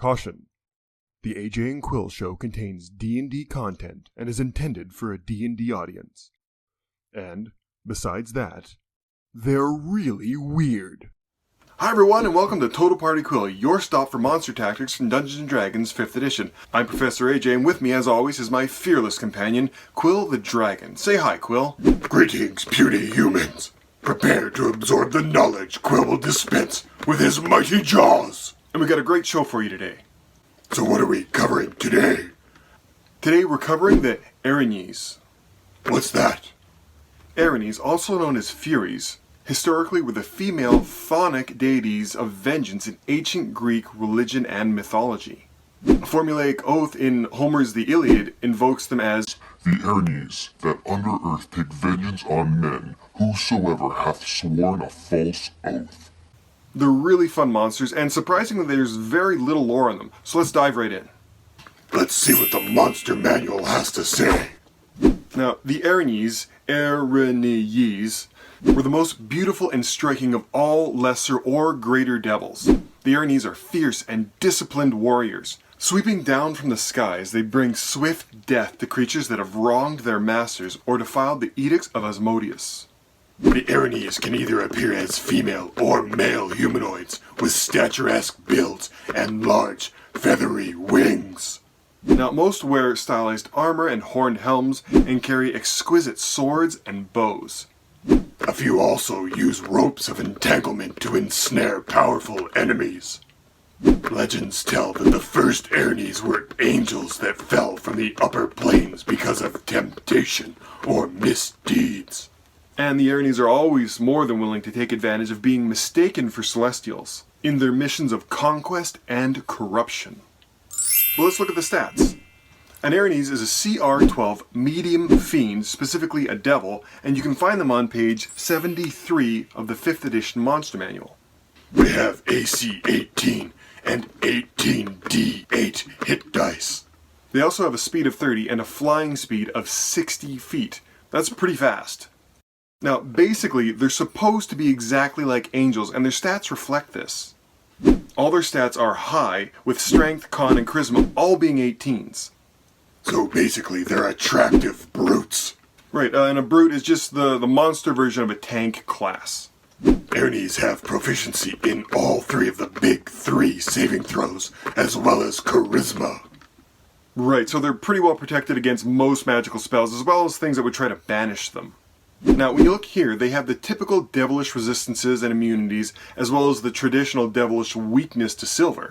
Caution: The AJ and Quill Show contains D&D content and is intended for a D&D audience. And, besides that, they're really weird. Hi everyone, and welcome to Total Party Quill, your stop for monster tactics from Dungeons & Dragons 5th edition. I'm Professor AJ, and with me as always is my fearless companion, Quill the Dragon. Say hi, Quill. Greetings, puny humans. Prepare to absorb the knowledge Quill will dispense with his mighty jaws. And we got a great show for you today. So what are we covering today? Today we're covering the Erinyes. What's that? Erinyes, also known as Furies, historically were the female chthonic deities of vengeance in ancient Greek religion and mythology. A formulaic oath in Homer's The Iliad invokes them as the Erinyes, that under earth take vengeance on men, whosoever hath sworn a false oath. They're really fun monsters, and surprisingly there's very little lore on them, so let's dive right in. Let's see what the monster manual has to say. Now, the Erinyes, were the most beautiful and striking of all lesser or greater devils. The Erinyes are fierce and disciplined warriors. Sweeping down from the skies, they bring swift death to creatures that have wronged their masters or defiled the edicts of Asmodeus. The Erinyes can either appear as female or male humanoids with statuesque builds and large, feathery wings. Now, most wear stylized armor and horned helms and carry exquisite swords and bows. A few also use ropes of entanglement to ensnare powerful enemies. Legends tell that the first Erinyes were angels that fell from the upper planes because of temptation or misdeeds. And the Erinyes are always more than willing to take advantage of being mistaken for celestials in their missions of conquest and corruption. Well, let's look at the stats. An Erinyes is a CR12 medium fiend, specifically a devil, and you can find them on page 73 of the 5th edition Monster Manual. They have AC 18 and 18d8 hit dice. They also have a speed of 30 and a flying speed of 60 feet. That's pretty fast. Now, basically, they're supposed to be exactly like angels, and their stats reflect this. All their stats are high, with strength, con, and charisma all being 18s. So basically, they're attractive brutes. Right, and a brute is just the monster version of a tank class. Erinyes have proficiency in all three of the big three saving throws, as well as charisma. Right, so they're pretty well protected against most magical spells, as well as things that would try to banish them. Now, when you look here, they have the typical devilish resistances and immunities, as well as the traditional devilish weakness to silver.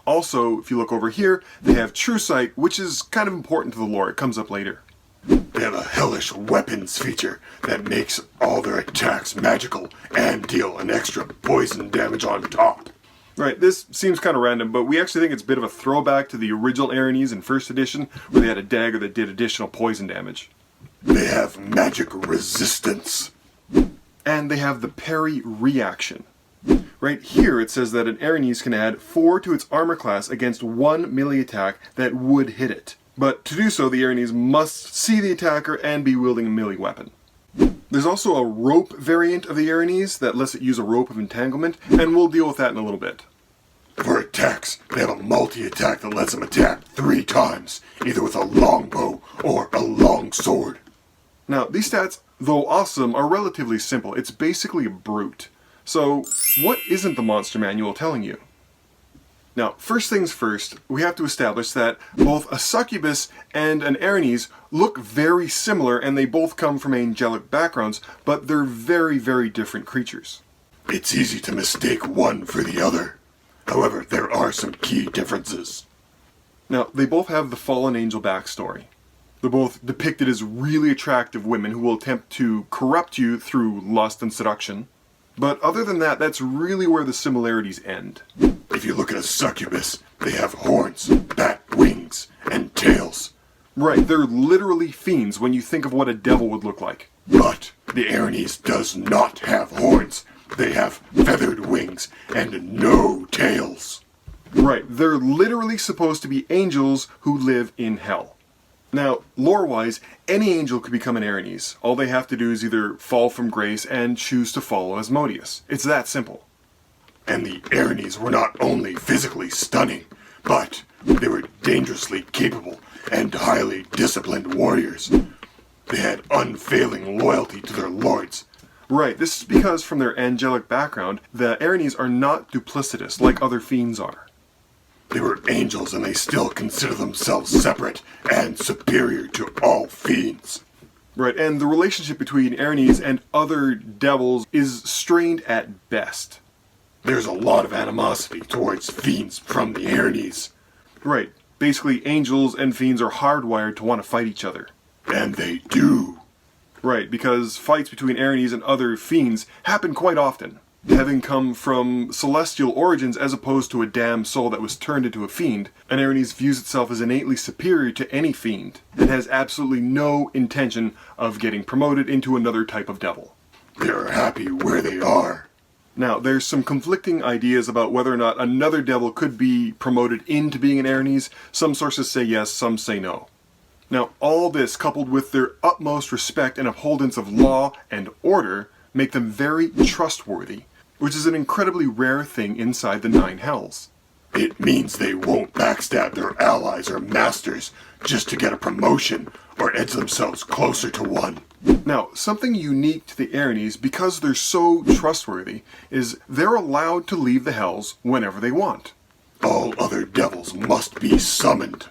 Also, if you look over here, they have True Sight, which is kind of important to the lore. It comes up later. They have a hellish weapons feature that makes all their attacks magical and deal an extra poison damage on top. Right, this seems kind of random, but we actually think it's a bit of a throwback to the original Erinyes in 1st edition, where they had a dagger that did additional poison damage. They have magic resistance. And they have the parry reaction. Right here it says that an Erinyes can add 4 to its armor class against 1 melee attack that would hit it. But to do so, the Erinyes must see the attacker and be wielding a melee weapon. There's also a rope variant of the Erinyes that lets it use a rope of entanglement, and we'll deal with that in a little bit. For attacks, they have a multi-attack that lets them attack 3 times, either with a longbow or a long sword. Now, these stats, though awesome, are relatively simple. It's basically a brute. So, what isn't the Monster Manual telling you? Now, first things first, we have to establish that both a succubus and an Erinyes look very similar, and they both come from angelic backgrounds, but they're very, very different creatures. It's easy to mistake one for the other. However, there are some key differences. Now, they both have the fallen angel backstory. They're both depicted as really attractive women who will attempt to corrupt you through lust and seduction. But other than that, that's really where the similarities end. If you look at a succubus, they have horns, bat wings, and tails. Right, they're literally fiends when you think of what a devil would look like. But the Erinyes does not have horns. They have feathered wings and no tails. Right, they're literally supposed to be angels who live in hell. Now, lore-wise, any angel could become an Erinyes. All they have to do is either fall from grace and choose to follow Asmodeus. It's that simple. And the Erinyes were not only physically stunning, but they were dangerously capable and highly disciplined warriors. They had unfailing loyalty to their lords. Right, this is because from their angelic background, the Erinyes are not duplicitous like other fiends are. They were angels and they still consider themselves separate and superior to all fiends. Right, and the relationship between Erinyes and other devils is strained at best. There's a lot of animosity towards fiends from the Erinyes. Right, basically angels and fiends are hardwired to want to fight each other. And they do. Right, because fights between Erinyes and other fiends happen quite often. Having come from celestial origins as opposed to a damned soul that was turned into a fiend, an Erinyes views itself as innately superior to any fiend, and has absolutely no intention of getting promoted into another type of devil. They're happy where they are. Now, there's some conflicting ideas about whether or not another devil could be promoted into being an Erinyes. Some sources say yes, some say no. Now, all this, coupled with their utmost respect and upholdance of law and order, make them very trustworthy, which is an incredibly rare thing inside the Nine Hells. It means they won't backstab their allies or masters just to get a promotion or edge themselves closer to one. Now, something unique to the Erinyes, because they're so trustworthy, is they're allowed to leave the Hells whenever they want. All other devils must be summoned.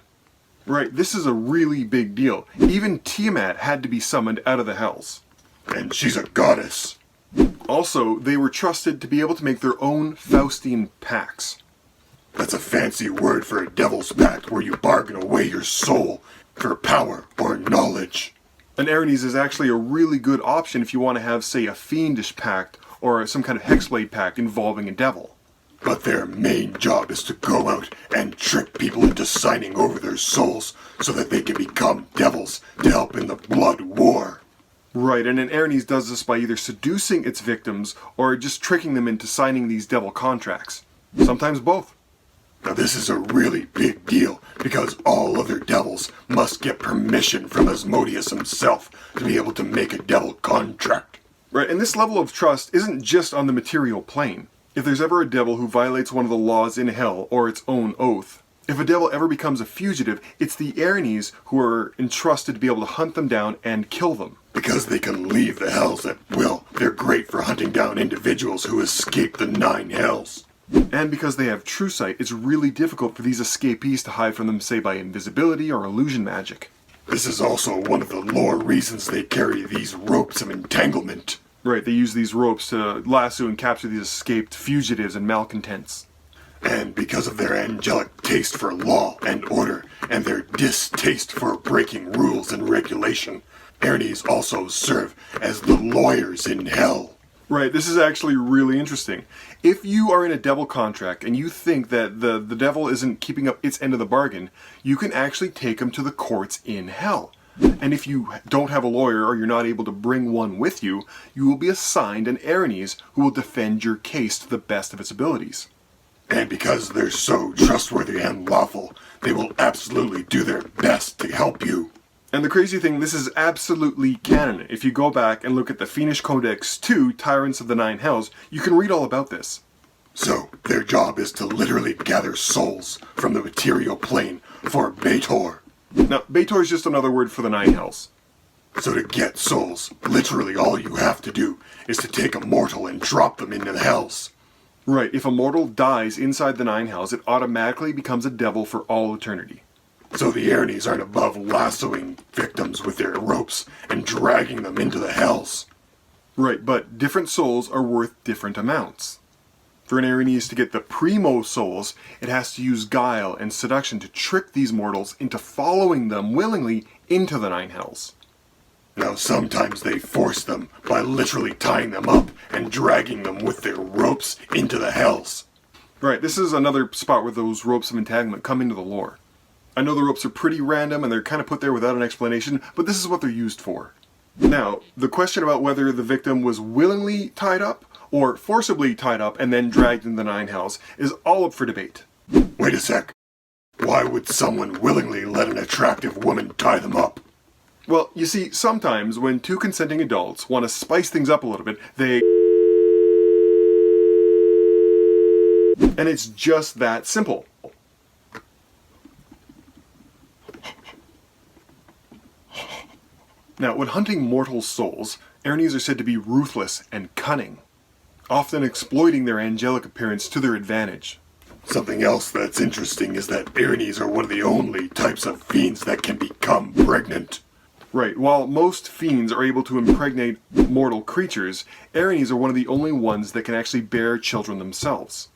Right, this is a really big deal. Even Tiamat had to be summoned out of the Hells. And she's a goddess. Also, they were trusted to be able to make their own Faustian pacts. That's a fancy word for a devil's pact where you bargain away your soul for power or knowledge. An Erinyes is actually a really good option if you want to have, say, a fiendish pact or some kind of hexblade pact involving a devil. But their main job is to go out and trick people into signing over their souls so that they can become devils to help in the blood war. Right, and an Erinyes does this by either seducing its victims or just tricking them into signing these devil contracts. Sometimes both. Now this is a really big deal because all other devils must get permission from Asmodeus himself to be able to make a devil contract. Right, and this level of trust isn't just on the material plane. If there's ever a devil who violates one of the laws in hell or its own oath, if a devil ever becomes a fugitive, it's the Erinyes who are entrusted to be able to hunt them down and kill them. Because they can leave the hells at will, they're great for hunting down individuals who escape the Nine Hells. And because they have true sight, it's really difficult for these escapees to hide from them, say, by invisibility or illusion magic. This is also one of the lore reasons they carry these ropes of entanglement. Right, they use these ropes to lasso and capture these escaped fugitives and malcontents. And because of their angelic taste for law and order, and their distaste for breaking rules and regulation, Erinyes also serve as the lawyers in hell. Right, this is actually really interesting. If you are in a devil contract and you think that the devil isn't keeping up its end of the bargain, you can actually take him to the courts in hell. And if you don't have a lawyer or you're not able to bring one with you, you will be assigned an Erinyes who will defend your case to the best of its abilities. And because they're so trustworthy and lawful, they will absolutely do their best to help you. And the crazy thing, this is absolutely canon. If you go back and look at the Fiendish Codex 2, Tyrants of the Nine Hells, you can read all about this. So, their job is to literally gather souls from the material plane for Baator. Now, Baator is just another word for the Nine Hells. So to get souls, literally all you have to do is to take a mortal and drop them into the hells. Right, if a mortal dies inside the Nine Hells, it automatically becomes a devil for all eternity. So the Erinyes aren't above lassoing victims with their ropes and dragging them into the hells. Right, but different souls are worth different amounts. For an Erinyes to get the primo souls, it has to use guile and seduction to trick these mortals into following them willingly into the Nine Hells. Now sometimes they force them by literally tying them up and dragging them with their ropes into the hells. Right, this is another spot where those ropes of entanglement come into the lore. I know the ropes are pretty random and they're kind of put there without an explanation, but this is what they're used for. Now, the question about whether the victim was willingly tied up or forcibly tied up and then dragged into the Nine Hells is all up for debate. Wait a sec. Why would someone willingly let an attractive woman tie them up? Well, you see, sometimes when two consenting adults want to spice things up a little bit, they... And it's just that simple. Now, when hunting mortal souls, Erinyes are said to be ruthless and cunning, often exploiting their angelic appearance to their advantage. Something else that's interesting is that Erinyes are one of the only types of fiends that can become pregnant. Right, while most fiends are able to impregnate mortal creatures, Erinyes are one of the only ones that can actually bear children themselves.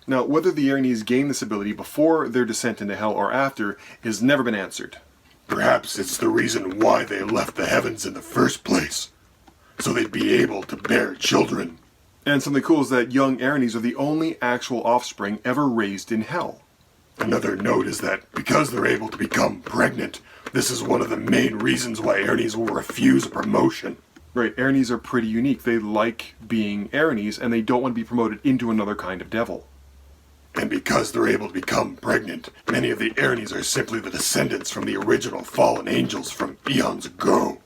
Now, whether the Erinyes gained this ability before their descent into hell or after has never been answered. Perhaps it's the reason why they left the heavens in the first place, so they'd be able to bear children. And something cool is that young Erinyes are the only actual offspring ever raised in hell. Another note is that because they're able to become pregnant, this is one of the main reasons why Erinyes will refuse a promotion. Right, Erinyes are pretty unique. They like being Erinyes, and they don't want to be promoted into another kind of devil. And because they're able to become pregnant, many of the Erinyes are simply the descendants from the original fallen angels from eons ago.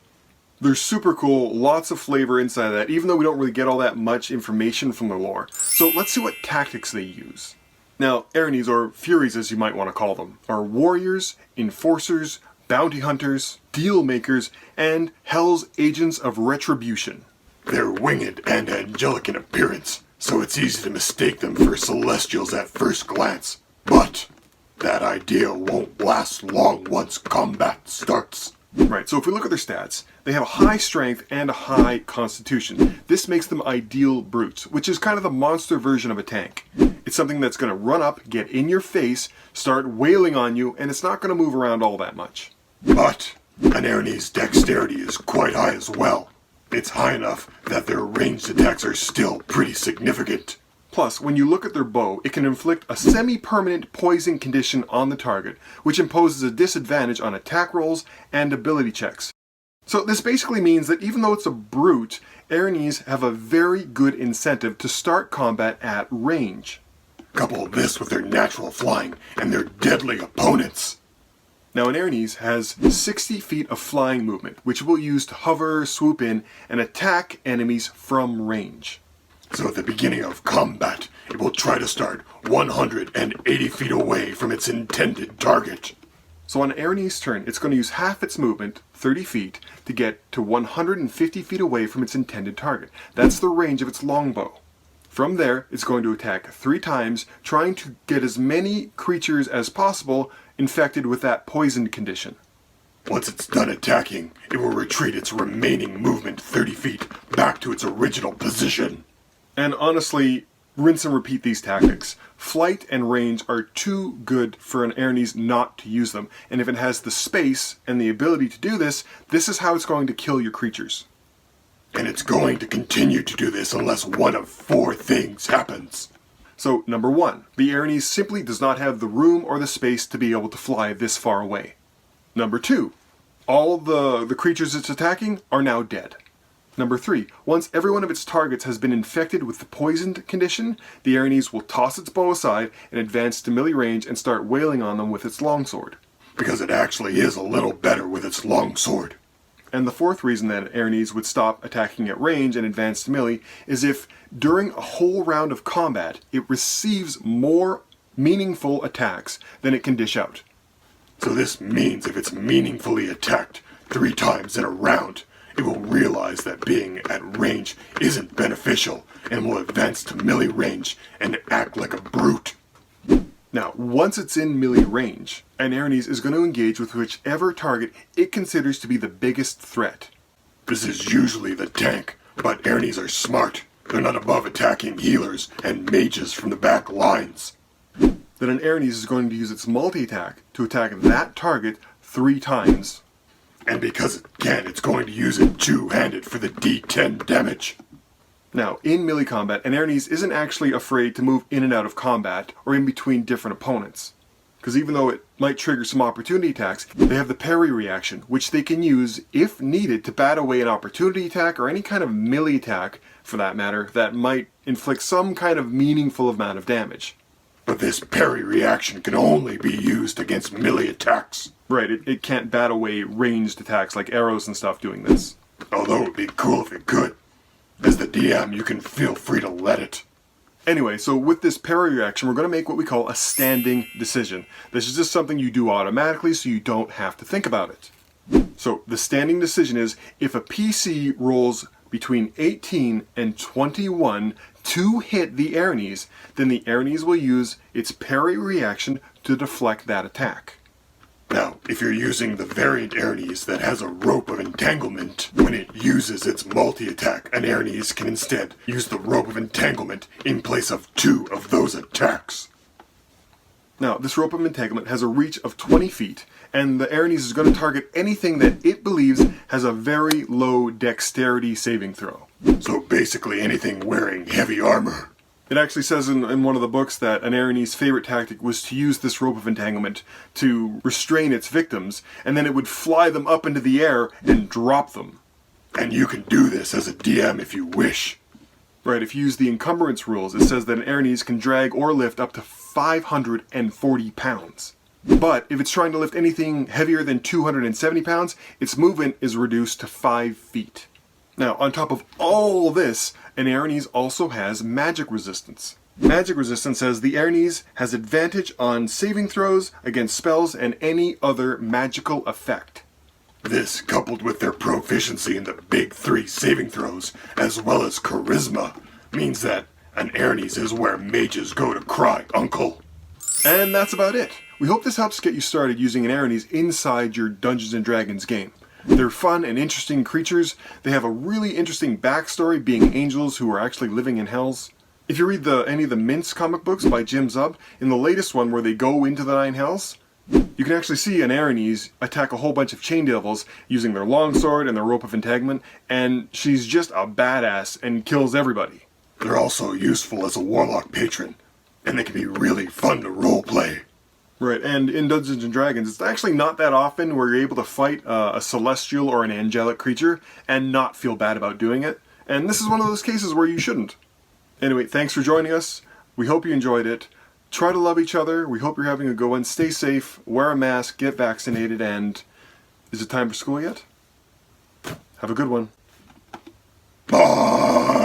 They're super cool, lots of flavor inside of that, even though we don't really get all that much information from the lore. So let's see what tactics they use. Now, Erinyes, or Furies as you might want to call them, are warriors, enforcers, bounty hunters, deal makers, and Hell's agents of retribution. They're winged and angelic in appearance, so it's easy to mistake them for celestials at first glance. But that idea won't last long once combat starts. Right, so if we look at their stats, they have a high strength and a high constitution. This makes them ideal brutes, which is kind of the monster version of a tank. It's something that's going to run up, get in your face, start wailing on you, and it's not going to move around all that much. But an Erinyes' dexterity is quite high as well. It's high enough that their ranged attacks are still pretty significant. Plus, when you look at their bow, it can inflict a semi-permanent poison condition on the target, which imposes a disadvantage on attack rolls and ability checks. So this basically means that even though it's a brute, Erinyes have a very good incentive to start combat at range. Couple this with their natural flying and their deadly opponents. Now, an Erinyes has 60 feet of flying movement, which it will use to hover, swoop in, and attack enemies from range. So at the beginning of combat, it will try to start 180 feet away from its intended target. So on Erinyes' turn, it's going to use half its movement, 30 feet, to get to 150 feet away from its intended target. That's the range of its longbow. From there, it's going to attack 3 times, trying to get as many creatures as possible infected with that poisoned condition. Once it's done attacking, it will retreat its remaining movement 30 feet back to its original position. And honestly, rinse and repeat these tactics. Flight and range are too good for an Erinyes not to use them, and if it has the space and the ability to do this, this is how it's going to kill your creatures. And it's going to continue to do this unless one of 4 things happens. So, number 1, the Erinyes simply does not have the room or the space to be able to fly this far away. Number 2, all the creatures it's attacking are now dead. Number 3, once every one of its targets has been infected with the poisoned condition, the Erinyes will toss its bow aside and advance to melee range and start wailing on them with its longsword. Because it actually is a little better with its longsword. And the 4th reason that Erinyes would stop attacking at range and advance to melee is if, during a whole round of combat, it receives more meaningful attacks than it can dish out. So this means if it's meaningfully attacked 3 times in a round, it will realize that being at range isn't beneficial and will advance to melee range and act like a brute. Now, once it's in melee range, an Erinyes is going to engage with whichever target it considers to be the biggest threat. This is usually the tank, but Erinyes are smart. They're not above attacking healers and mages from the back lines. Then an Erinyes is going to use its multi-attack to attack that target 3 times. And because it can, it's going to use it two-handed for the D10 damage. Now, in melee combat, an Erinyes isn't actually afraid to move in and out of combat or in between different opponents. Because even though it might trigger some opportunity attacks, they have the parry reaction, which they can use, if needed, to bat away an opportunity attack or any kind of melee attack, for that matter, that might inflict some kind of meaningful amount of damage. But this parry reaction can only be used against melee attacks. Right, it can't bat away ranged attacks like arrows and stuff doing this. Although it would be cool if it could. As the DM, you can feel free to let it. Anyway, so with this parry reaction, we're going to make what we call a standing decision. This is just something you do automatically so you don't have to think about it. So the standing decision is if a PC rolls between 18 and 21 to hit the Erinyes, then the Erinyes will use its parry reaction to deflect that attack. Now, if you're using the variant Erinyes that has a rope of entanglement, when it uses its multi-attack, an Erinyes can instead use the rope of entanglement in place of 2 of those attacks. Now, this rope of entanglement has a reach of 20 feet, and the Erinyes is going to target anything that it believes has a very low dexterity saving throw. So basically anything wearing heavy armor. It actually says in one of the books that an Erinyes' favorite tactic was to use this rope of entanglement to restrain its victims, and then it would fly them up into the air and drop them. And you can do this as a DM if you wish. Right, if you use the encumbrance rules, it says that an Erinyes can drag or lift up to 540 pounds. But if it's trying to lift anything heavier than 270 pounds, its movement is reduced to 5 feet. Now, on top of all this, an Erinyes also has magic resistance. Magic resistance says the Erinyes has advantage on saving throws against spells and any other magical effect. This, coupled with their proficiency in the big 3 saving throws, as well as charisma, means that an Erinyes is where mages go to cry uncle. And that's about it. We hope this helps get you started using an Erinyes inside your Dungeons & Dragons game. They're fun and interesting creatures. They have a really interesting backstory, being angels who are actually living in hells. If you read any of the Mints comic books by Jim Zub, in the latest one where they go into the 9 hells, you can actually see an Erinyes attack a whole bunch of chain devils using their longsword and their rope of entanglement, and she's just a badass and kills everybody. They're also useful as a warlock patron, and they can be really fun to roleplay. Right, and in Dungeons & Dragons, it's actually not that often where you're able to fight a celestial or an angelic creature and not feel bad about doing it. And this is one of those cases where you shouldn't. Anyway, thanks for joining us. We hope you enjoyed it. Try to love each other. We hope you're having a good one. Stay safe, wear a mask, get vaccinated, and is it time for school yet? Have a good one. Bye!